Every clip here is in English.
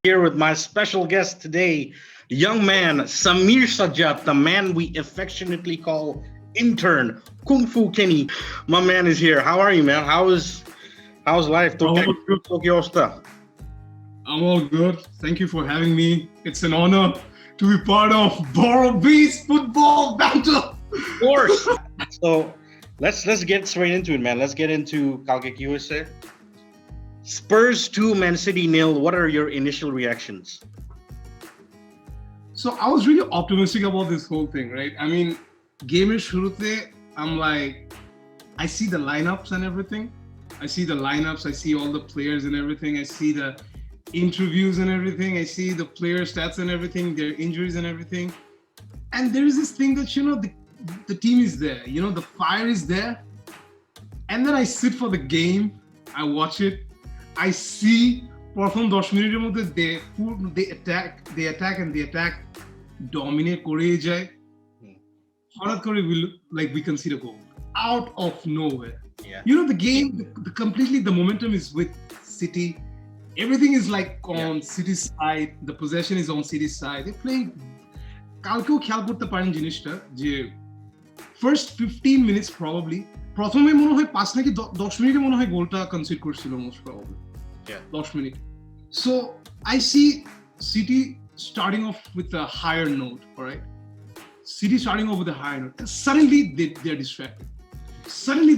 here with my special guest today, young man Samir Sajjad, the man we affectionately call intern Kungfukenny. My man is here. How are you, man? How's life? I'm all good. Tokyo. I'm all good. Thank you for having me. It's an honor to be part of Boro B's football banter. Of course. So let's get straight into it, man. Let's get into Kalkek USA. Spurs 2, Man City nil. What are your initial reactions? So I was really optimistic about this whole thing, right? I mean, game is shurute, I'm like, I see the lineups and everything. I see all the players and everything. I see the interviews and everything. I see the player stats and everything, their injuries and everything. And there is this thing that, the team is there, the fire is there. And then I sit for the game, I watch it, I see প্রথম 10 মিনিটের মধ্যে they attack, dominate করে যায়। হঠাৎ করে we concede a goal out of nowhere. Yeah. The game, completely the momentum is with City. Everything is like on City's side. The possession is on City's side. They play. কালকেও খেয়াল করতে পারেন জিনিসটা যে first 15 minutes probably প্রথমে মনে হয় 5 নাকি 10 মিনিটে মনে হয় গোলটা কনসিড করছিল most probably. 10 minutes. So I see City starting off with a higher note, all right? City starting off with a higher note. And suddenly they're distracted. Suddenly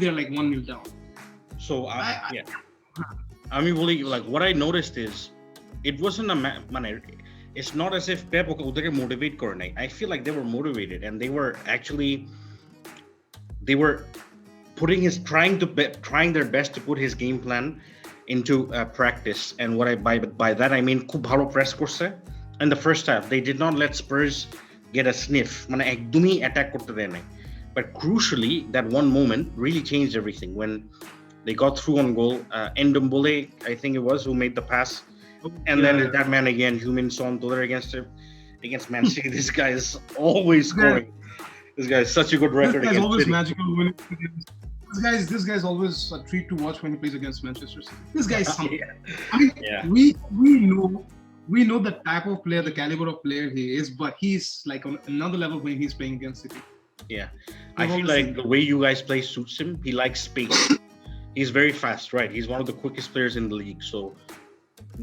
they're like 1-0 down. So I mean, like what I noticed is it wasn't it's not as if Pep ওদেরকে motivate করে নাই. I feel like they were motivated and they were trying their best to put his game plan into practice. And what I by that I mean খুব ভালো press করছে in the first half. They did not let Spurs get a sniff. মানে একদমই attack করতে দেয় নাই. But crucially, that one moment really changed everything when they got through on goal. Ndombele, I think it was, who made the pass. And then that man again, Heung-min Son, against Man City. This guy is always scoring. This guy is such a good record. This guy's always City. magical. This guy's always a treat to watch when he plays against Manchester City. This guy is something. I mean, we know the type of player, the caliber of player he is, but he's like on another level when he's playing against City. Yeah, I feel like the way you guys play suits him. He likes space. He's very fast, right? He's one of the quickest players in the league. So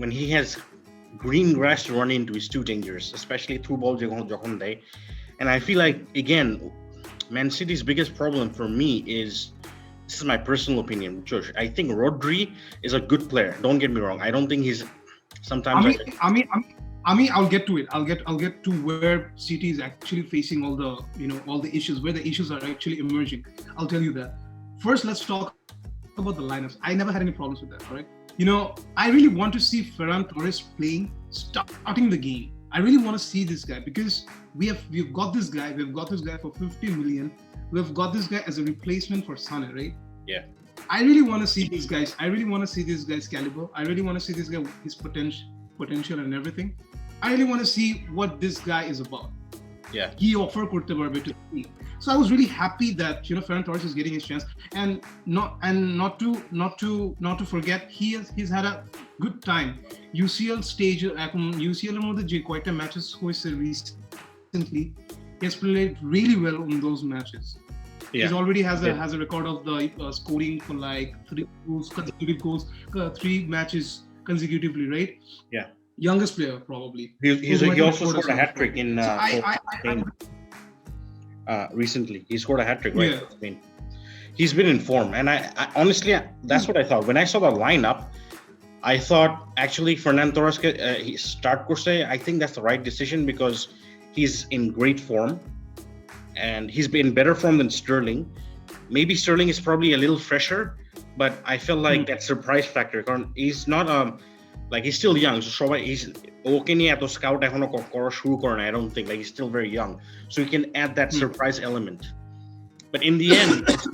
when he has green grass to run into, he's too dangerous, especially through ball যখন দেয়. And I feel like, again, Man City's biggest problem for me is, this is my personal opinion, Josh, I think Rodri is a good player. Don't get me wrong. I don't think he's sometimes. I mean, I'll get to it. I'll get to where City is actually facing all the issues, where the issues are actually emerging. I'll tell you that. First, let's talk about the lineups. I never had any problems with that, all right? I really want to see Ferran Torres starting the game. I really want to see this guy because we've got this guy. We've got this guy for 50 million. We've got this guy as a replacement for Sané, right? Yeah. I really want to see these guys. I really want to see this guy's caliber. I really want to see this guy, his potential and everything. I really want to see what this guy is about. Yeah. He offered করতে পারবে to me. So I was really happy that Ferran Torres is getting his chance, and not to forget he's had a good time. UCL stage, UCL এর মধ্যে যে কয়েকটা matches হয়েছে recently, he has played really well in those matches. Yeah. He already has a record of the scoring for like 3 consecutive goals, 3 matches consecutively, right? Yeah. Youngest player probably. He also scored a hat trick in Spain. Recently, he scored a hat trick, right? Yeah. Spain. He's been in form, and I honestly, that's what I thought when I saw the lineup. I thought actually Ferran Torres he start course. I think that's the right decision because he's in great form, and he's been better form than Sterling. Maybe Sterling is probably a little fresher, but I feel like that surprise factor. He's not like he's still young, so he's okay নিয়ে এত scout এখনো করা শুরু করে না. I don't think, like, he's still very young, so he can add that surprise element. But in the end, it's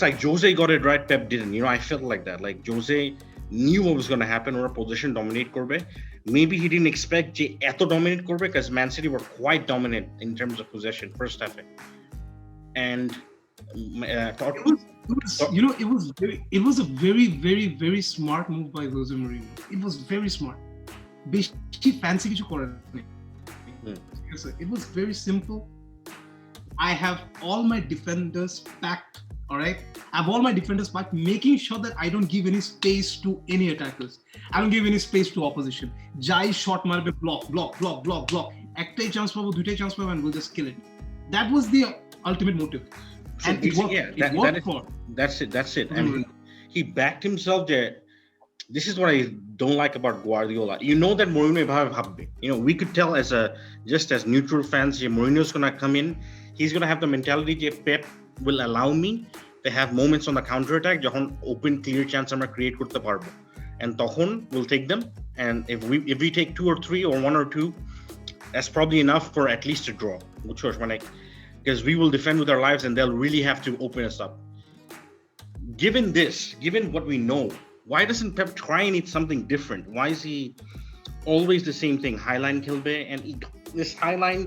like Jose got it right, Pep didn't. I felt like that. Like Jose knew what was going to happen, or a position dominate করবে. Maybe he didn't expect যে এত dominate করবে because Man City were quite dominant in terms of possession first half. And Tot- it was a very, very, very smart move by Jose Mourinho. It was very smart. বেশি fancy কিছু করেন নাই। It was very simple. I have all my defenders packed. All right, I have all my defenders packed, making sure that I don't give any space to any attackers. I don't give any space to opposition. Jai shot marbe block. Ektai chance pabo, duitai chance pabo, and we'll just kill it. That was the ultimate motive. So And it worked. yeah, It worked for. that's it. And he backed himself there. This is what I don't like about Guardiola. You know that Mourinho এভাবে ভাববে. You know, we could tell just as neutral fans, Mourinho's gonna come in. He's gonna have the mentality that Pep will allow me to have moments on the counter attack. যখন open clear chance আমরা create করতে পারবো. And তখন we'll take them. And if we take 2 or 3 or 1 or 2, that's probably enough for at least a draw. Because we will defend with our lives and they'll really have to open us up. Given what we know, why doesn't Pep try and eat something different? Why is he always the same thing? Highline Kilbe, and this highline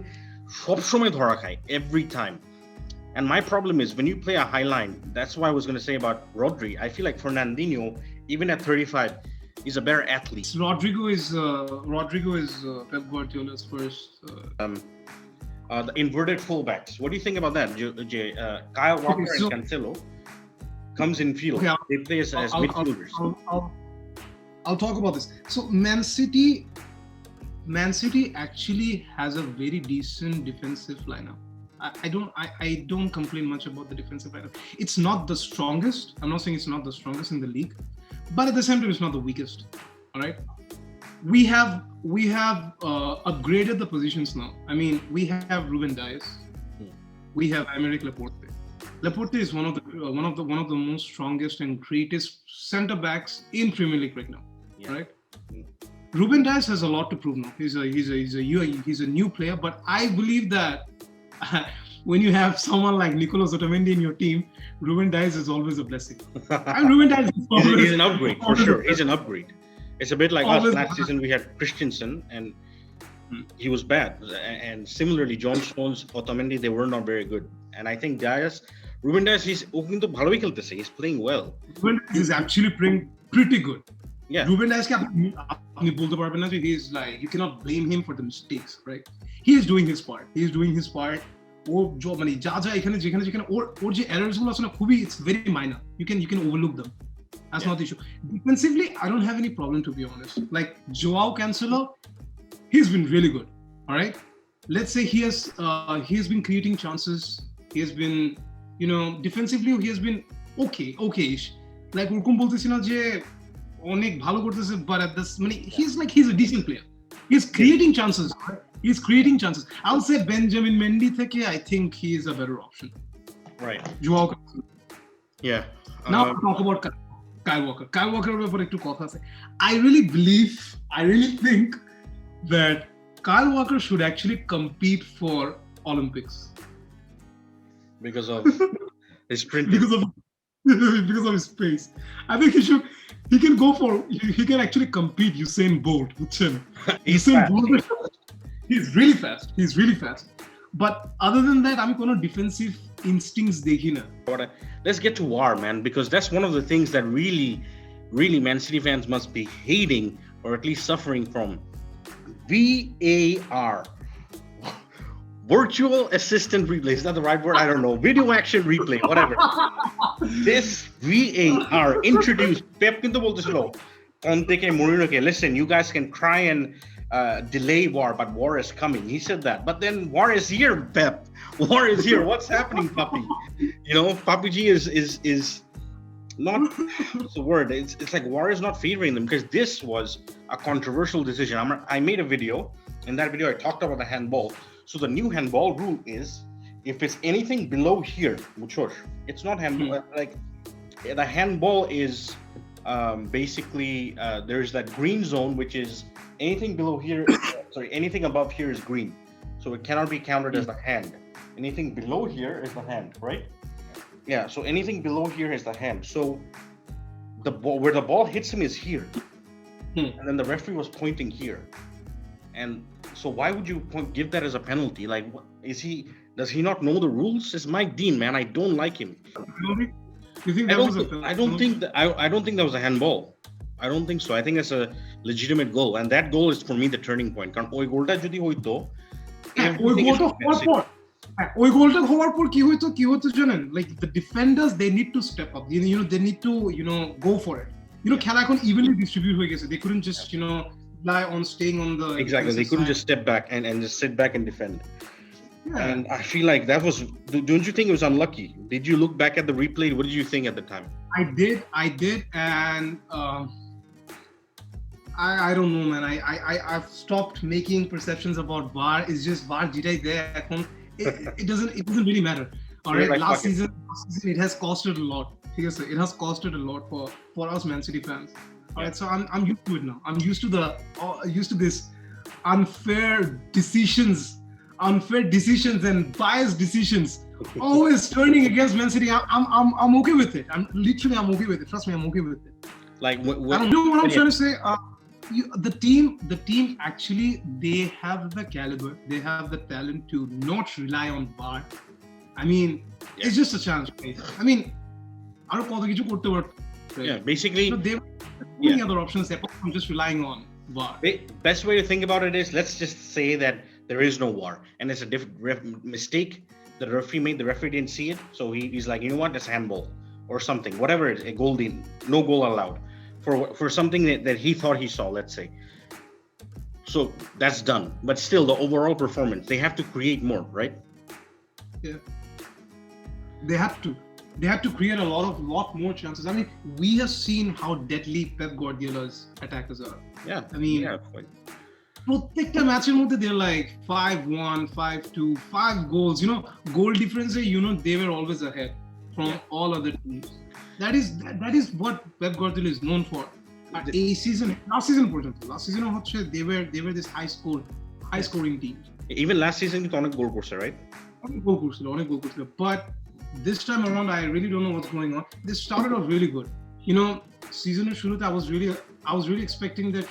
সবসময় ধরা খায় every time. And my problem is when you play a highline, that's what I was going to say about Rodri. I feel like Fernandinho, even at 35, is a better athlete. Rodrigo is Pep Guardiola's first. The inverted fullbacks. What do you think about that? Kyle Walker and Cancelo comes in field. Okay, They play as midfielders. I'll talk about this. So Man City actually has a very decent defensive lineup. I don't complain much about the defensive lineup. It's not the strongest. I'm not saying it's not the strongest in the league, but at the same time, it's not the weakest. All right. We have upgraded the positions now. I mean, we have Ruben Dias. We have Aymeric Laporte. Laporte is one of the most strongest and greatest center backs in Premier League right now. Yeah. Right. Ruben Dias has a lot to prove now. He's a new player, but I believe that when you have someone like Nicolas Otamendi in your team, Ruben Dias is always a blessing. And Ruben Dias is always, he's an upgrade for sure. He's an upgrade. It's a bit like us. Last season we had Christensen and he was bad. And similarly, John Stones, Otamendi, they were not very good. And I think Ruben Dias, he's playing well. Ruben Dias is actually playing pretty good. Yeah. Ruben Dias, he's like, you cannot blame him for the mistakes, right? He is doing his part. ওর মানে যা যেখানে ওর যে errors গুলো আছে না খুবই it's very minor. You can overlook them. That's not the issue. Defensively, I don't have any problem, to be honest. Like Joao Cancelo, he's been really good. All right. Let's say he has been creating chances. He has been, defensively he has been okay-ish. Like ওরকম বলতেছি না যে অনেক ভালো করতেছে, but at this he's a decent player. He's creating chances. Right? He's creating chances. I'll say Benjamin Mendy থেকে I think he is a better option. Right. Joao Cancelo. Yeah. Now talk about Kyle Walker. Kyle Walker ব্যাপারে একটু কথা আছে. I really think that Kyle Walker should actually compete for Olympics. Because of his sprint. Because of his pace. I think he can actually compete Usain Bolt. He's really fast. But other than that, I'm going to defensive instincts dekhi na. Let's get to VAR, man, because that's one of the things that really Man City fans must be hating or at least suffering from. VAR. Virtual assistant replay. Is that the right word? I don't know. Video action replay, whatever. This VAR introduced Pep kintu bolteshilo Conte Mourinho ke, listen, you guys can try and delay VAR, but VAR is coming. He said that. But then VAR is here, Pep. VAR is here. What's happening, Papi? Papi G is not what's the word? It's like VAR is not favoring them because this was a controversial decision. I made a video. In that video, I talked about the handball. So the new handball rule is if it's anything below here, it's not handball. Like the handball is basically there's that green zone, which is anything below here. Anything above here is green. So it cannot be counted as the hand. Anything below here is the hand, right? Yeah. So anything below here is the hand. So the ball where the ball hits him is here, and then the referee was pointing here. And so why would you give that as a penalty? Like, is he Does he not know the rules? It's Mike Dean, man. I don't like him. You think I that was don't. a I don't think that. I don't think that was a handball. I don't think so. I think that's a legitimate goal, and that goal is for me the turning point. কারণ ওই গোলটা যদি হইতো, ওই everything is গোলটা হওয়ার fantastic. পর ওই গোলটা হওয়ার পর কি হতো জানেন, like the defenders they need to step up, they need to go for it, খেলা এখন evenly distribute হয়ে গেছে, they couldn't just rely on staying on the Exactly. They couldn't side. just step back and just sit back and defend. Yeah. And I feel like that was. Don't you think it was unlucky? Did you look back at the replay? What did you think at the time? I did, and I don't know, man. I've stopped making perceptions about VAR. It's just VAR jitai there. It doesn't really matter. All right, Like, last fuck it. season it has costed a lot. It has costed a lot for us Man City fans. All right, so I'm used to it now. I'm used to this unfair decisions and biased decisions always turning against Man City. I'm okay with it. I'm okay with it. Trust me, I'm okay with it. Like, I don't know what I'm trying to say. The team actually, they have the caliber, they have the talent to not rely on VAR. I mean, it's just a chance. I mean, I don't know what to yeah, basically, they have any other options apart from just relying on VAR. Best way to think about it is, let's just say that there is no VAR and it's a mistake the referee made. The referee didn't see it, so he's like, you know what, that's handball or something, whatever it is, a goal in, no goal allowed for something that he thought he saw, let's say. So that's done, but still the overall performance, they have to create more, right? Yeah, they have to create a lot more chances. I mean, we have seen how deadly Pep Guardiola's attackers are. Yeah, I mean, quite. প্রত্যেকটা ম্যাচের মধ্যে they're like 5-1, 5-2, 5 goals, goal difference, they were always ahead from all other teams. That is what Pep Guardiola is known for. Last season হচ্ছে they were this high scoring team. Even last season কিন্তু অনেক গোল করছে, right? অনেক গোল করছিল, but this time around I really don't know what's going on. They started off really good. Season's শুরুতে I was really expecting that,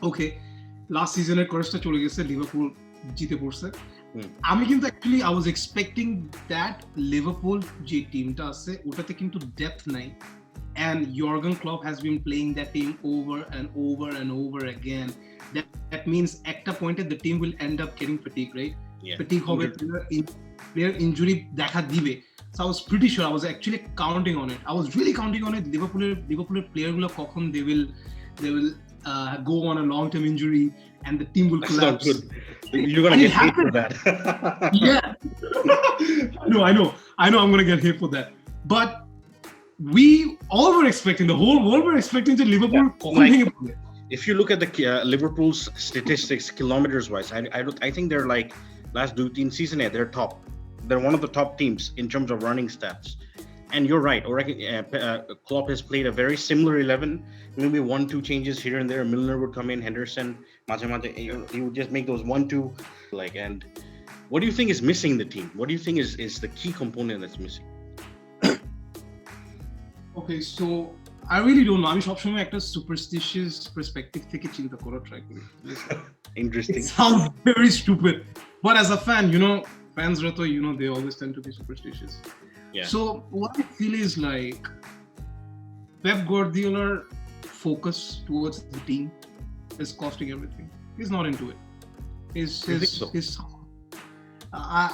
okay, last season কোর্সটা চলে গেছে, Liverpool জিতে পড়ছে। আমি কিন্তু actually I was expecting that Liverpool যে টিমটা আছে ওটাতে কিন্তু ডেপথ নাই, and Jurgen Klopp has been playing that team over and over and over again. That means একটা পয়েন্টে the team will end up getting fatigue, right? Fatigue হবে, player injury দেখা দিবে. So I was pretty sure, I was actually counting on it. I was really counting on it. Liverpool player গুলো কখন they will go on a long-term injury and the team will collapse. That's not good. You're gonna get hate for that. Yeah. I know I'm gonna get hate for that. But we all were expecting, the whole world were expecting that Liverpool. If you look at the Liverpool's statistics, kilometers wise, I think they're like last 2 season, they're top. They're one of the top teams in terms of running stats. And you're right. Klopp has played a very similar 11. Maybe 1-2 changes here and there. Milner would come in, Henderson, he would just make those 1-2. And what do you think is missing in the team? What do you think is the key component that's missing? Okay, so I really don't know. আমি সবসময় একটা superstitious perspective থেকে চিন্তা করার try করি. Interesting. It sounds very stupid, but as a fan, fans rato, they always tend to be superstitious. Yeah. So what I feel is like Pep Guardiola focus towards the team is costing everything. He's not into it.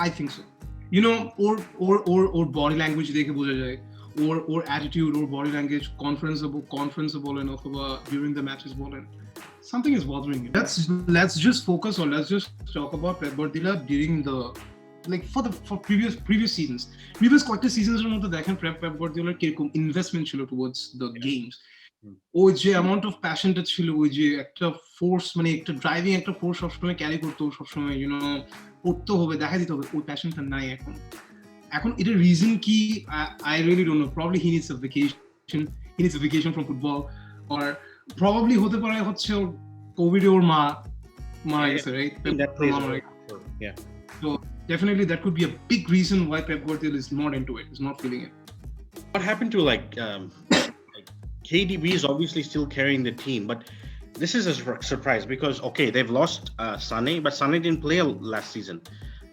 I think so. Or body language দেখে বোঝা যায়, or attitude or body language, conference বলেন অথবা during the matches বলেন, something is bothering you. Let's just focus on, let's just talk about Pep Guardiola during the for previous seasons. Previous কয়েকটা সিজনের মধ্যে দেখেন Pep Guardiola কিরকম investment ছিল towards the games. ওই যে অ্যামাউন্ট অফ প্যাশনটা ছিল, ওই যে একটা ফোর্স, মানে একটা ড্রাইভিং একটা ফোর্স সবসময় ক্যারি করতো, সবসময় পড়তে হবে, দেখা দিতে হবে, ওই প্যাশনটা নাই এখন এটার রিজন কি? I really don't know. Probably he needs a vacation from football, or probably হতে পারে হচ্ছে কোভিডে ওর মারা গেছে, right? Yeah. So definitely that could be a big reason why Pep Guardiola is not into it, is not feeling it. What happened to KDB is obviously still carrying the team, but this is a surprise because, okay, they've lost Sané, but Sané didn't play last season.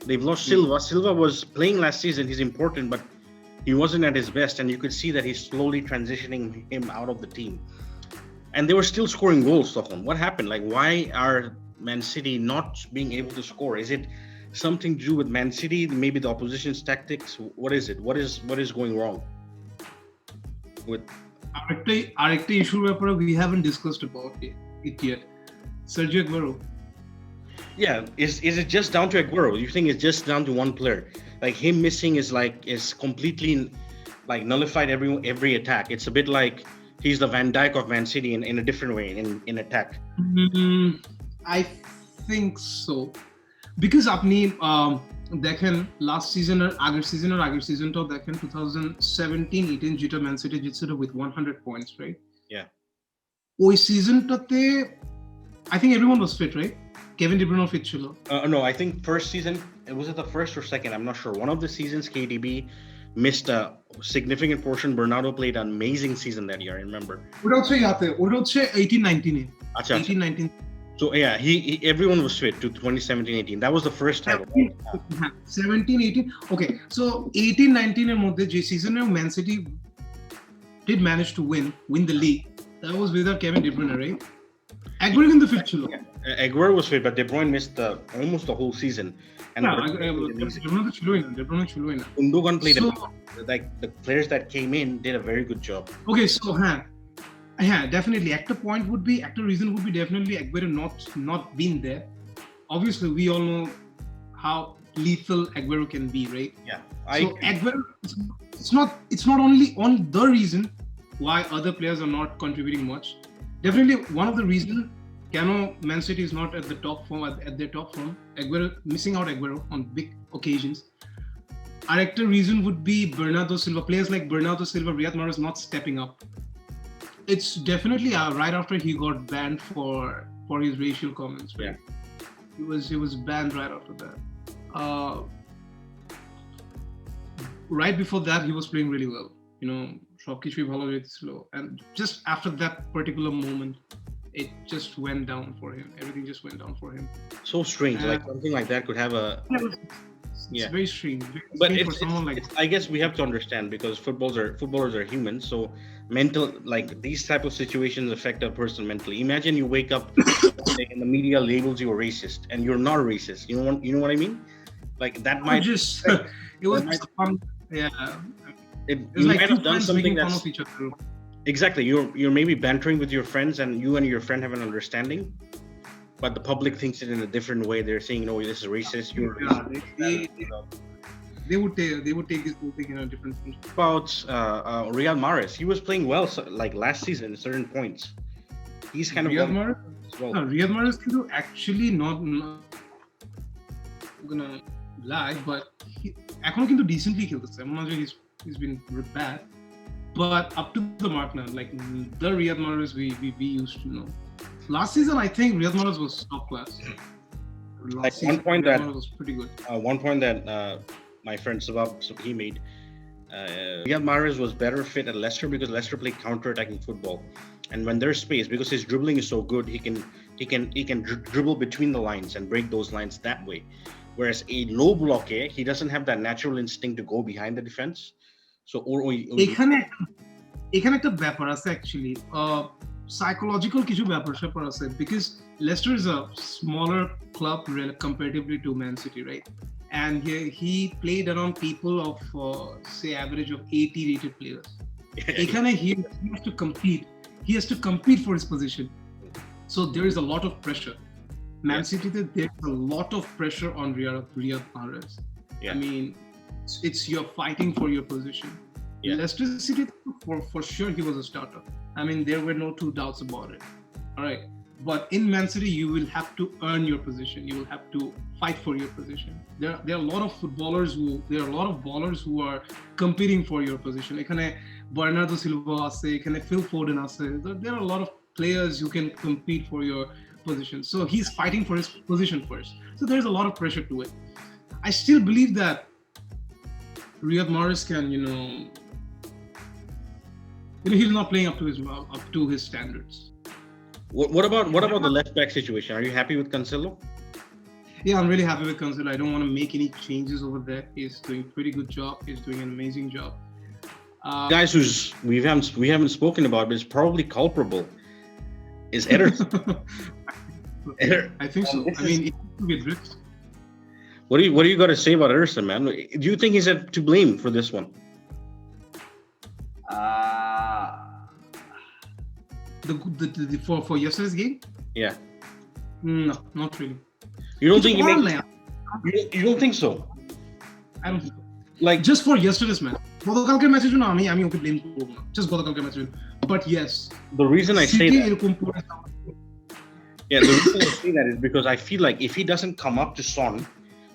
They've lost Silva. Silva was playing last season. He's important, but he wasn't at his best, and you could see that he's slowly transitioning him out of the team. And they were still scoring goals, Stockholm. What happened? Like, why are Man City not being able to score? Is it something to do with Man City? Maybe the opposition's tactics? What is it? What is going wrong with? আরেকটা ইস্যুর ব্যাপারে we haven't discussed about it yet. Sergio Aguero. Yeah, is it just down to Aguero? You think it's just down to one player? Like him missing is completely like nullified every attack. It's a bit like he's the Van Dijk of Man City in a different way in attack. I think so. Because আপনি দেখেন last সিজনের আগের সিজনটাও দেখেন 2017-18 যেটা man city জিতছিল with 100 points, right? Yeah. ওই সিজনটাতে I think everyone was fit, right? Kevin De Bruyne fit ছিল. No, I think first season, was it the first or second? I'm not sure. One of the seasons KDB missed a significant portion. Bernardo played an amazing season that year, I remember. ওটা হচ্ছে 18-19 এ. Acha. 18-19. So yeah, he everyone was fit to 2017-18. That was the first title. 17-18. Okay, so 18-19 এর মধ্যে যে সিজনে man city did manage to win the league. That was without Kevin De Bruyne, right? Aguero কিন্তু fit ছিল. Aguero was fit, but De Bruyne missed almost the whole season. And De Bruyne ছিলই না. Gundogan played like the players that came in did a very good job. Okay, so definitely. একটা reason would be definitely Aguero not being there. Obviously, we all know how lethal Aguero can be, right? Yeah. Aguero, it's not only on the reason why other players are not contributing much. Definitely one of the reasons Man City is not at the top form at their top form. Missing out Aguero on big occasions. Another reason would be Bernardo Silva. Players like Bernardo Silva, Riyad Mahrez not stepping up. It's definitely right after he got banned for his racial comments. Right? Yeah. He was banned right after that. Right before that, he was playing really well. You know, সবকিছুই ভালো যেতেছিল, and just after that particular moment, it just went down for him. Everything just went down for him. So strange, like something like that could have a. It's very strange. But for someone like, I guess we have to understand, because footballers are humans, so mental, like these type of situations affect a person mentally. Imagine you wake up and the media labels you a racist, and you're not a racist. You know what I mean? Like that might just it was fun. Yeah. You like might have done something that's fun of each other. Exactly. You're maybe bantering with your friends, and you and your friend have an understanding, but the public thinks it in a different way. They're saying, "No, this is racist." You're racist. They would take this whole thing in a different way. About Riyad Mahrez, he was playing well, like last season at certain points. He's kind of Riyad Mahrez. Well. No, Riyad Mahrez actually not gonna lie, but এখনো কিন্তু decently খেলতেছে. I'm not sure he's been bad, but up to the mark now, like the Riyad Mahrez we used to know. Last season, I think Riyad Mahrez was top class. Like one point that was pretty good. One point that my friend Sabab he made. Riyad Mahrez was better fit at Leicester because Leicester play counter-attacking football, and when there's space, because his dribbling is so good, he can dribble between the lines and break those lines that way. Whereas a low block, he doesn't have that natural instinct to go behind the defense. So এখানে একটা ব্যাপার আছে actually. Psychological কিছু ব্যাপার আছে, because Leicester is a smaller club comparatively to Man City, right? And he played around people of say average of 80 rated players. এখানে he has to compete. He has to compete for his position. So there is a lot of pressure. Man City, there's a lot of pressure on Riyad Mahrez. I mean, it's you're fighting for your position. Leicester City, for sure, he was a starter. I mean, there were no two doubts about it. All right, but in Man City, you will have to earn your position. You will have to fight for your position. There are a lot of ballers who are competing for your position. এখানে Bernardo Silva আছে, এখানে Phil Foden আছে. There are a lot of players who can compete for your position. So he's fighting for his position first. So there's a lot of pressure to it. I still believe that Riyad Mahrez can, he's not playing up to his standards. What about the left back situation? Are you happy with Cancelo? Yeah, I'm really happy with Cancelo. I don't want to make any changes over there. He's doing pretty good job. He's doing an amazing job. Guys, who's we haven't spoken about, but is probably culpable is Ederson. I think so. I mean, it could be risk. What do you got to say about Ederson, man? Do you think he's to blame for this one? For yesterday's game? Yeah. No, not really. You don't It's think he makes? online. You don't think so? I don't think so. Like, Just for yesterday's match. গতকালকের ম্যাচের জন্য আমি ওকে blame করব না। Just গতকালকের ম্যাচের জন্য। But yes, the reason I say City that, এরকম করে yeah, the reason I say that is because I feel like if he doesn't come up to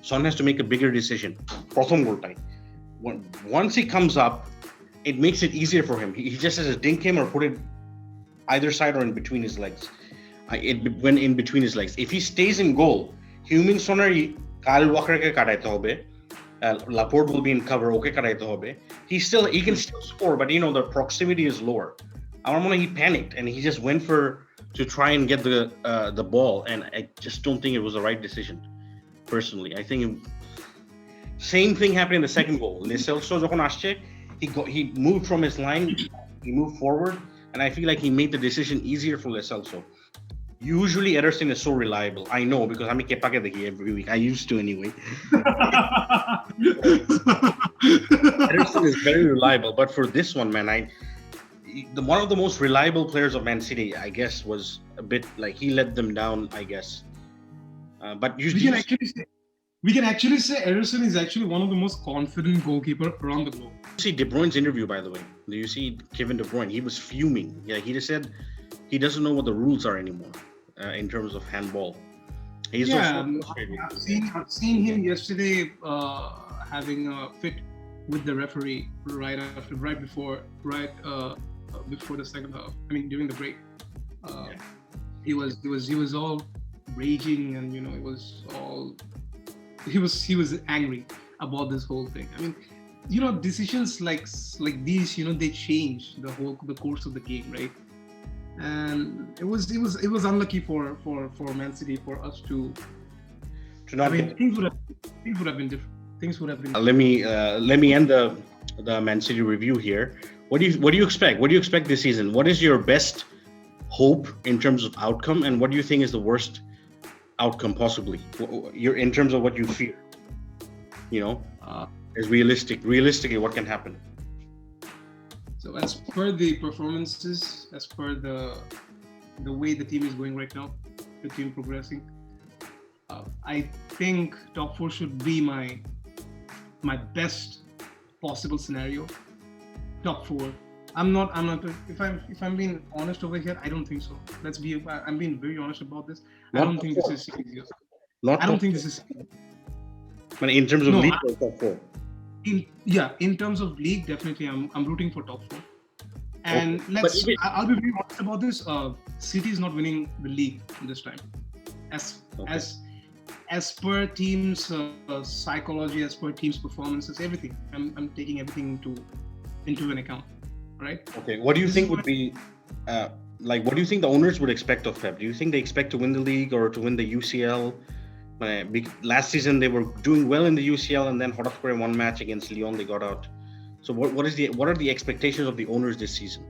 Son has to make a bigger decision. প্রথম গোলটাই। Once he comes up, it makes it easier for him. He just has to dink him or put it either side or in between his legs. When in between his legs. If he stays in goal, Heung-min Son R Kyle Walker-কে কাটাইতে হবে। Laporte will be in cover. Okay, কাটাইতে হবে. He can still score, but the proximity is lower. আমার মনে হয় he panicked and he just went to try and get the ball, and I just don't think it was the right decision. Personally, I think same thing happened in the second goal. Leselso যখন আসছে, he moved from his line, he moved forward, and I feel like he made the decision easier for Leselso. Usually Ederson is so reliable. I know because I'm Kepake the every week. I used to anyway. Ederson is very reliable, but for this one, man, one of the most reliable players of Man City, I guess, was a bit like he let them down, I guess. But we can actually say Ederson is actually one of the most confident goalkeeper around the globe. See De Bruyne's interview, by the way. Do you see Kevin De Bruyne? He was fuming. Yeah, he just said he doesn't know what the rules are anymore in terms of handball. He's so frustrated. I've seen him yesterday having a fit with the referee right before the second half. I mean, during the break, he was all raging, and he was angry about this whole thing. I mean, decisions like these, they change the course of the game, right? And it was unlucky for Man City for us to not. I mean, things would have been different. Things would have been. Let me end the Man City review here. What do you expect? What do you expect this season? What is your best hope in terms of outcome, and what do you think is the worst outcome possibly? You're in terms of what you fear. As realistically, what can happen? So as per the performances, as per the way the team is going right now, the team progressing, I think top 4 should be my best possible scenario. Top 4. I'm not. If I'm being honest over here, I don't think so. I'm being very honest about this. I don't think this is serious. I don't think this is. But in terms of league or top 4. In terms of league, definitely I'm rooting for top 4. And I'll be very honest about this. City is not winning the league this time. As per team's psychology, as per team's performances, everything. I'm taking everything into an account, right? Okay. What do you think would be what do you think the owners would expect of Pep? Do you think they expect to win the league or to win the UCL? Last season they were doing well in the UCL, and then hot for one match against Lyon they got out. So what are the expectations of the owners this season?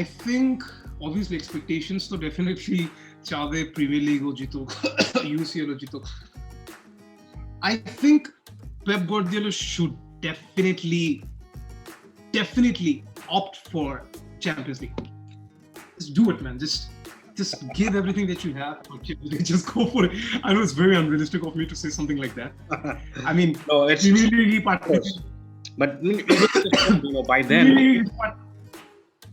I think obviously expectations so definitely chave Premier League or jitok, UCL or jitok. I think Pep Guardiola should definitely opt for Champions League. Just do it, man. Just give everything that you have. Just go for it. I know it's very unrealistic of me to say something like that. I mean, no, it's really but by then.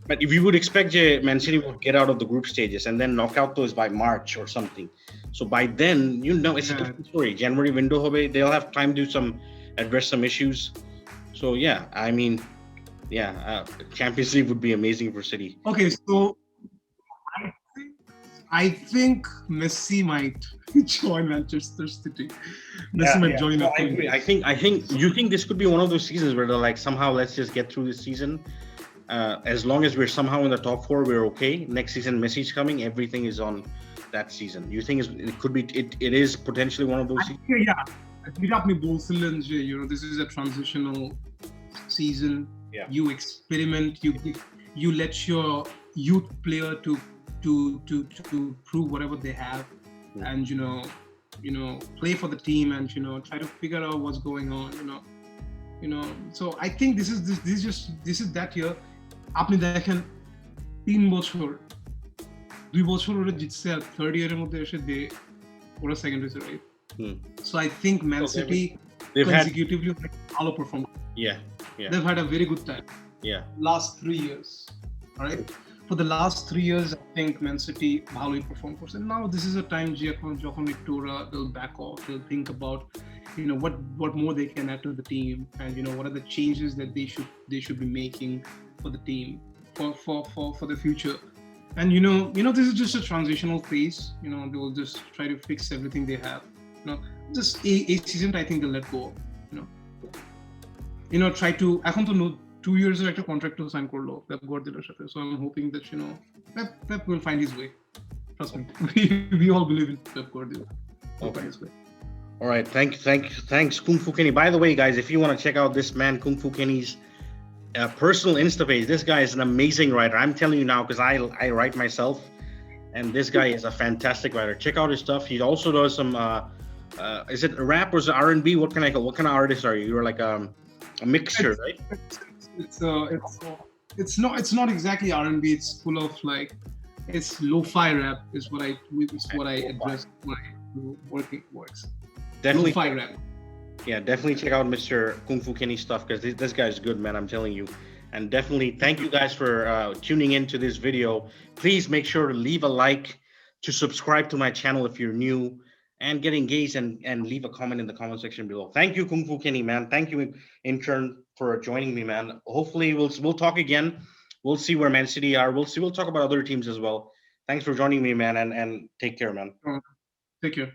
But if you would expect Man City would get out of the group stages and then knockout those by March or something. So by then, it's a different story. January window, they'll have time to address some issues. So yeah, I mean, Champions League would be amazing for City. Okay, so I think Messi might join Manchester City. Messi might join. No, I agree. I think you think this could be one of those seasons where they're like, somehow let's just get through this season. As long as we're somehow in the top 4, we're okay. Next season, Messi's coming. Everything is on that season? You think it could be? It is potentially one of those seasons? Yeah, যেটা আপনি বলছিলেন যে this is a transitional season. Yeah. You experiment. You let your youth player to prove whatever they have, and play for the team, and try to figure out what's going on. So I think this is that year. আপনি দেখেন 3 বছর 2 বছর ওরা জিতছে, আর third ইয়ারের মধ্যে এসে ওরা সেকেন্ড হয়েছে, right? So I think Man City consecutively ভালো perform. Yeah. They've had a very good time. Yeah. Last 3 years, all right? For the last 3 years, I think Man City ভালোই perform করছে. Now this is a time যখন একটু ওরা they'll back off. They'll think about what more they can add to the team, and what are the changes that they should be making for the team for the future. And this is just a transitional phase. They will just try to fix everything they have. Just a season I think they'll let go. Try to এখন তো 2 years এর একটা contract sign করলো Pep Guardiola's সাথে, so I'm hoping that Pep will find his way. Trust me. we all believe in Pep Guardiola. He'll find his way. All right, thanks Kungfukenny. By the way, guys, if you want to check out this man Kungfukenny's personal Insta page, this guy is an amazing writer. I'm telling you now, because I write myself, and this guy is a fantastic writer. Check out his stuff. He also does some is it rap or is it R&B? What kind of artist are you? You're like a mixture, right? It's not exactly R&B. It's full of it's lo-fi rap is what I address when I do works. Definitely lo-fi rap. Yeah, definitely check out Mr. Kungfukenny stuff, because this guy is good, man. I'm telling you. And definitely thank you guys for tuning into this video. Please make sure to leave a like, to subscribe to my channel if you're new, and get engaged and leave a comment in the comment section below. Thank you, Kungfukenny, man. Thank you, intern, for joining me, man. Hopefully we'll talk again. We'll see where Man City are. We'll talk about other teams as well. Thanks for joining me, man, and take care, man. Take care.